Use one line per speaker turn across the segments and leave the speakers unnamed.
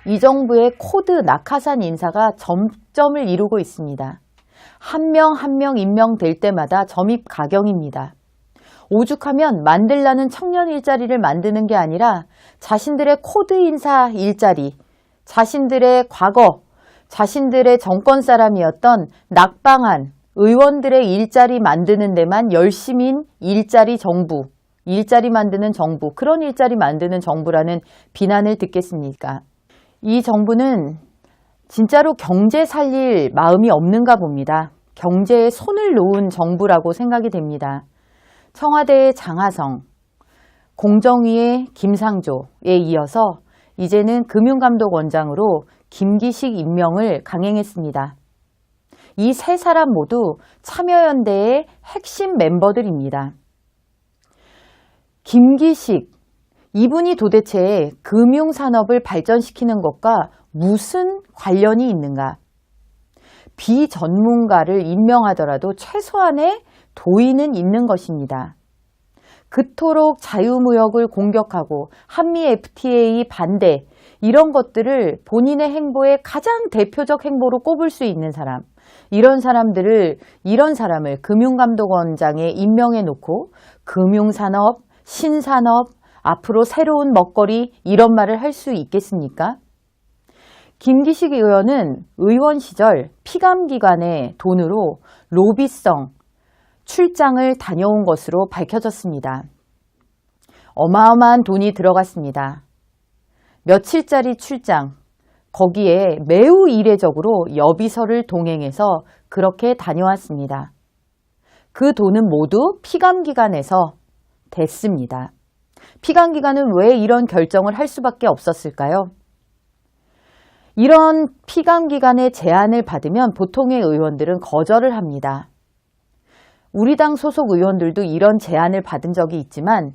이 정부의 코드 낙하산 인사가 점점을 이루고 있습니다. 한 명 한 명 임명될 때마다 점입 가경입니다. 오죽하면 만들라는 청년 일자리를 만드는 게 아니라 자신들의 코드 인사 일자리, 자신들의 과거, 자신들의 정권 사람이었던 낙방한 의원들의 일자리 만드는 데만 열심인 일자리 정부, 일자리 만드는 정부, 그런 일자리 만드는 정부라는 비난을 듣겠습니까? 이 정부는 진짜로 경제 살릴 마음이 없는가 봅니다. 경제에 손을 놓은 정부라고 생각이 됩니다. 청와대의 장하성, 공정위의 김상조에 이어서 이제는 금융감독원장으로 김기식 임명을 강행했습니다. 이 세 사람 모두 참여연대의 핵심 멤버들입니다. 김기식, 이분이 도대체 금융산업을 발전시키는 것과 무슨 관련이 있는가? 비전문가를 임명하더라도 최소한의 도의는 있는 것입니다. 그토록 자유무역을 공격하고 한미 FTA 반대, 이런 것들을 본인의 행보의 가장 대표적 행보로 꼽을 수 있는 사람, 이런 사람을 금융감독원장에 임명해 놓고 금융산업, 신산업, 앞으로 새로운 먹거리, 이런 말을 할 수 있겠습니까? 김기식 의원은 의원 시절 피감기관의 돈으로 로비성 출장을 다녀온 것으로 밝혀졌습니다. 어마어마한 돈이 들어갔습니다. 며칠짜리 출장, 거기에 매우 이례적으로 여비서를 동행해서 그렇게 다녀왔습니다. 그 돈은 모두 피감기관에서 댔습니다. 피감기관은 왜 이런 결정을 할 수밖에 없었을까요? 이런 피감기관의 제안을 받으면 보통의 의원들은 거절을 합니다. 우리 당 소속 의원들도 이런 제안을 받은 적이 있지만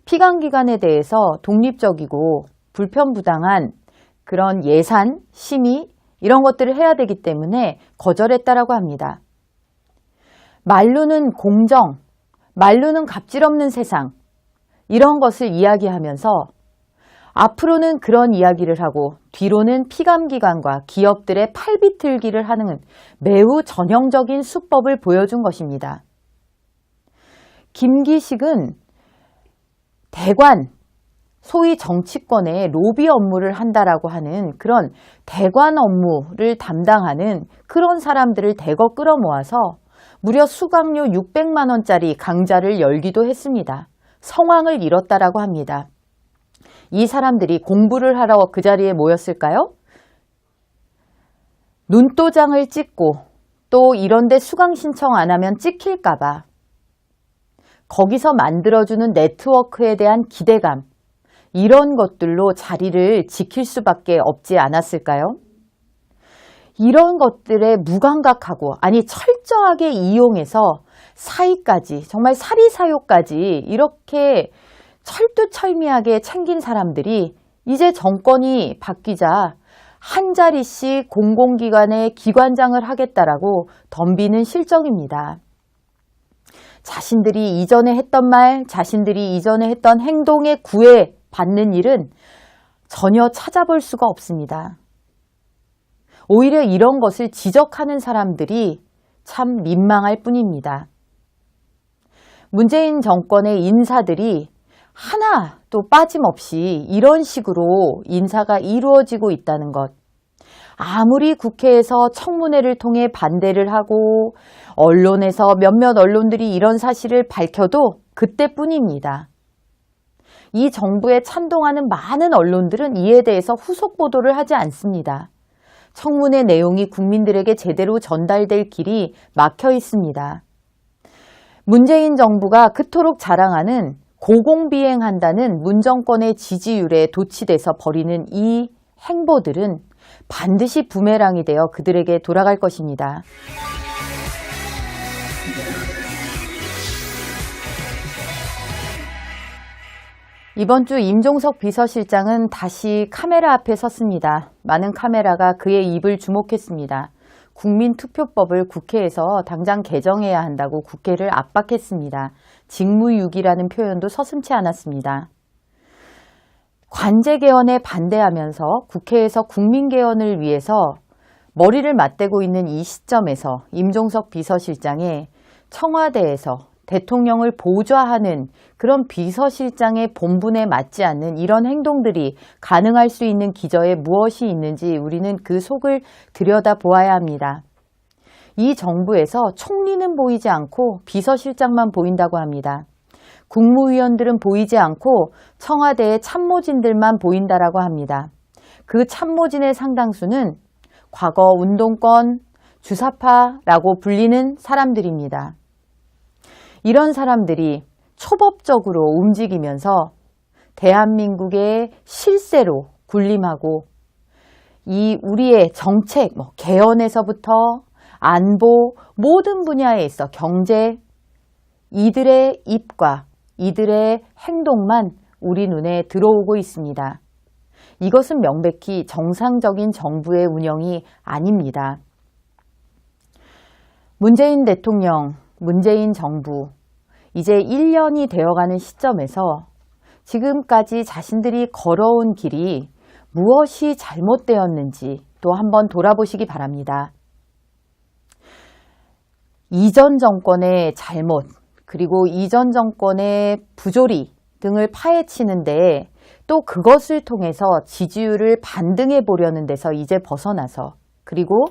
피감기관에 대해서 독립적이고 불편부당한 그런 예산, 심의 이런 것들을 해야 되기 때문에 거절했다라고 합니다. 말로는 공정, 말로는 갑질 없는 세상, 이런 것을 이야기하면서 앞으로는 그런 이야기를 하고 뒤로는 피감기관과 기업들의 팔비틀기를 하는 매우 전형적인 수법을 보여준 것입니다. 김기식은 대관, 소위 정치권의 로비 업무를 한다라고 하는 그런 대관 업무를 담당하는 그런 사람들을 대거 끌어모아서 무려 수강료 600만 원짜리 강좌를 열기도 했습니다. 성황을 이뤘다라고 합니다. 이 사람들이 공부를 하러 그 자리에 모였을까요? 눈도장을 찍고 또 이런데 수강 신청 안 하면 찍힐까봐 거기서 만들어주는 네트워크에 대한 기대감, 이런 것들로 자리를 지킬 수밖에 없지 않았을까요? 이런 것들에 무감각하고, 아니 철저하게 이용해서 사이까지, 정말 사리사욕까지 이렇게 철두철미하게 챙긴 사람들이 이제 정권이 바뀌자 한 자리씩 공공기관의 기관장을 하겠다라고 덤비는 실정입니다. 자신들이 이전에 했던 말, 자신들이 이전에 했던 행동에 구애받는 일은 전혀 찾아볼 수가 없습니다. 오히려 이런 것을 지적하는 사람들이 참 민망할 뿐입니다. 문재인 정권의 인사들이 하나 또 빠짐없이 이런 식으로 인사가 이루어지고 있다는 것. 아무리 국회에서 청문회를 통해 반대를 하고 언론에서 몇몇 언론들이 이런 사실을 밝혀도 그때뿐입니다. 이 정부에 찬동하는 많은 언론들은 이에 대해서 후속 보도를 하지 않습니다. 청문회 내용이 국민들에게 제대로 전달될 길이 막혀 있습니다. 문재인 정부가 그토록 자랑하는 고공비행한다는 문정권의 지지율에 도취돼서 벌이는 이 행보들은 반드시 부메랑이 되어 그들에게 돌아갈 것입니다. 이번 주 임종석 비서실장은 다시 카메라 앞에 섰습니다. 많은 카메라가 그의 입을 주목했습니다. 국민투표법을 국회에서 당장 개정해야 한다고 국회를 압박했습니다. 직무유기라는 표현도 서슴지 않았습니다. 관제개헌에 반대하면서 국회에서 국민개헌을 위해서 머리를 맞대고 있는 이 시점에서 임종석 비서실장의 청와대에서 대통령을 보좌하는 그런 비서실장의 본분에 맞지 않는 이런 행동들이 가능할 수 있는 기저에 무엇이 있는지 우리는 그 속을 들여다보아야 합니다. 이 정부에서 총리는 보이지 않고 비서실장만 보인다고 합니다. 국무위원들은 보이지 않고 청와대의 참모진들만 보인다라고 합니다. 그 참모진의 상당수는 과거 운동권, 주사파라고 불리는 사람들입니다. 이런 사람들이 초법적으로 움직이면서 대한민국의 실세로 군림하고 이 우리의 정책, 개헌에서부터 안보 모든 분야에 있어 경제, 이들의 입과 이들의 행동만 우리 눈에 들어오고 있습니다. 이것은 명백히 정상적인 정부의 운영이 아닙니다. 문재인 대통령, 문재인 정부, 이제 1년이 되어가는 시점에서 지금까지 자신들이 걸어온 길이 무엇이 잘못되었는지 또 한번 돌아보시기 바랍니다. 이전 정권의 잘못, 그리고 이전 정권의 부조리 등을 파헤치는데 또 그것을 통해서 지지율을 반등해 보려는 데서 이제 벗어나서 그리고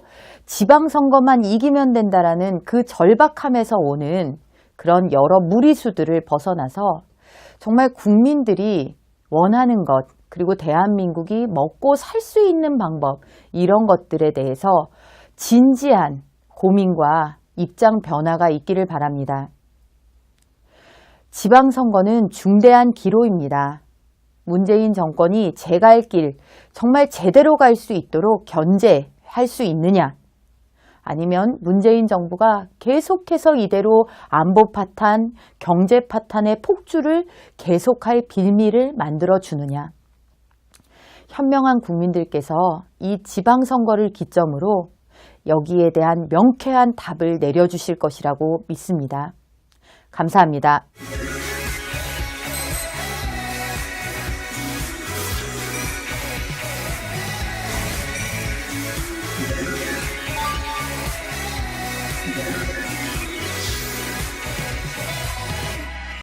지방선거만 이기면 된다라는 그 절박함에서 오는 그런 여러 무리수들을 벗어나서 정말 국민들이 원하는 것 그리고 대한민국이 먹고 살 수 있는 방법 이런 것들에 대해서 진지한 고민과 입장 변화가 있기를 바랍니다. 지방선거는 중대한 기로입니다. 문재인 정권이 제갈 길 정말 제대로 갈 수 있도록 견제할 수 있느냐? 아니면 문재인 정부가 계속해서 이대로 안보 파탄, 경제 파탄의 폭주를 계속할 빌미를 만들어주느냐? 현명한 국민들께서 이 지방선거를 기점으로 여기에 대한 명쾌한 답을 내려주실 것이라고 믿습니다. 감사합니다.